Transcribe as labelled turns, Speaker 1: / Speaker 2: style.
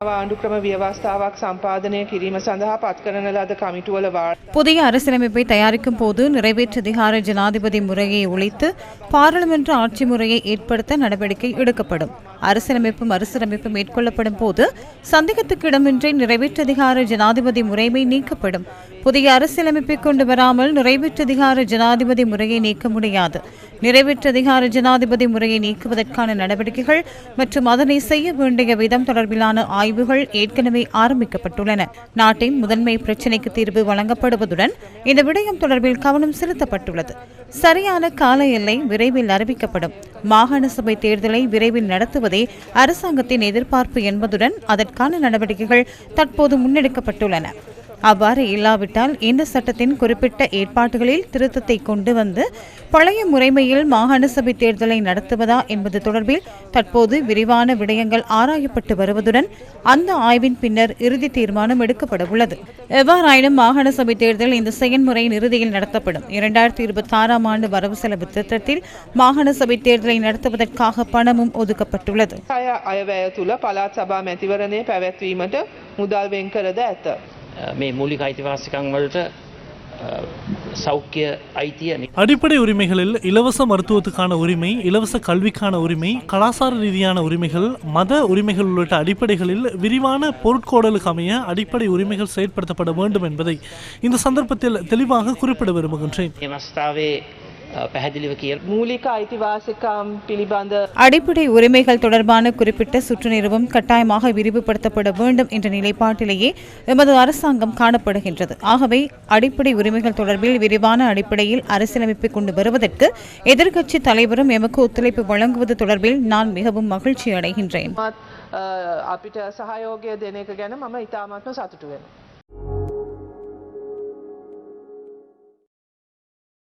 Speaker 1: ආණ්ඩුක්‍රම ව්‍යවස්ථාවක් සම්පාදනය කිරීම සඳහා පත්කරන ලද කමිටුවල
Speaker 2: புதிய அரசியலமைப்பை தயாரிக்கும் போது நிறைவேற்றதிகார ஜனாதிபதி முறையை ஒழித்து பாராளுமன்ற ஆட்சி முறையை ஏற்படுத்த நடவடிக்கை எடுக்கப்படும். அரசியலமைப்பு மறுசீரமைப்பு மேற்கொள்ளப்படும் போது சந்தேகத்துக்கு இடமின்றி நிறைவேற்றதிகார ஜனாதிபதி முறைமை நீக்கப்படும். புதிய அரசியலமைப்பை கொண்டு வராமல் நிறைவேற்றதிகார ஜனாதிபதி முறையை நீக்க முடியாது. நிறைவேற்றதிகார ஜனாதிபதி முறையை நீக்குவதற்கான நடவடிக்கைகள் மற்றும் அதனை செய்ய வேண்டிய விதம் தொடர்பிலான ஆய்வுகள் ஏற்கனவே ஆரம்பிக்கப்பட்டுள்ளன. நாட்டின் முதன்மை பிரச்சினைக்கு தீர்வு வழங்கப்படுவதுடன் இந்த விடயம் தொடர்பில் கவனம் செலுத்தப்பட்டுள்ளது. சரியான கால எல்லை விரைவில் அறிவிக்கப்படும். மாகாண சபை தேர்தலை விரைவில் நடத்துவதே அரசாங்கத்தின் எதிர்பார்ப்பு என்பதுடன் அதற்கான நடவடிக்கைகள் தற்போது முன்னெடுக்கப்பட்டுள்ளன. அவ்வாறு இல்லாவிட்டால் இந்த சட்டத்தின் குறிப்பிட்ட ஏற்பாடுகளில் திருத்தத்தை கொண்டு வந்து பழைய முறைமையில் மாகாண சபை தேர்தலை நடத்துவதா என்பது தொடர்பில் தற்போது விரிவான விடயங்கள் ஆராயப்பட்டு வருவதுடன் அந்த ஆய்வின் பின்னர் இறுதி தீர்மானம் எடுக்கப்பட உள்ளது. எவ்வாறாயினும் மாகாண சபை தேர்தல் இந்த செயல்முறையின் இறுதியில் நடத்தப்படும். 2026 ஆண்டு வரவு செலவு திட்டத்தில் மாகாண சபை தேர்தலை நடத்துவதற்காக பணமும் ஒதுக்கப்பட்டுள்ளது.
Speaker 1: අයවැය තුළ පළාත් සභා මැතිවරණය පැවැත්වීමට මුදල් වෙන් කරද ඇත.
Speaker 3: මේ මූලික අයිතිවාසිකම් වලට சௌக்கிய ஐத்திய
Speaker 4: அடிப்படை உரிமைகளில் இலவச மருத்துவத்துக்கான உரிமை, இலவச கல்விக்கான உரிமை, கலாச்சார ரீதியான உரிமைகள், மத உரிமைகள் உள்ளிட்ட அடிப்படைகளில் விரிவான பொருட்கோடலுக்கு அமைய அடிப்படை உரிமைகள் செயற்படுத்தப்பட வேண்டும் என்பதை இந்த சந்தர்ப்பத்தில் தெளிவாக குறிப்பிட விரும்புகின்றேன்.
Speaker 1: மூலிக ஐதிவாசிகம் பிலிபந்த
Speaker 2: அடிப்படை உரிமைகள் தொடர்பான குறிப்பிட்ட சுற்று நிறுவம் கட்டாயமாக விரிவுபடுத்தப்பட வேண்டும் என்ற நிலைப்பாட்டிலேயே எமது அரசாங்கம் காணப்படுகின்றது. ஆகவே அடிப்படை உரிமைகள் தொடர்பில் விரிவான அடிப்படையில் அரசியலமைப்பை கொண்டு வருவதற்கு எதிர்க்கட்சி தலைவரும் எமக்கு ஒத்துழைப்பு வழங்குவது தொடர்பில் நான் மிகவும் மகிழ்ச்சி அடைகின்றேன்.
Speaker 1: අපිට සහයෝගය දෙන එක ගැන මම ඉතාමත්ම සතුටු වෙනවා.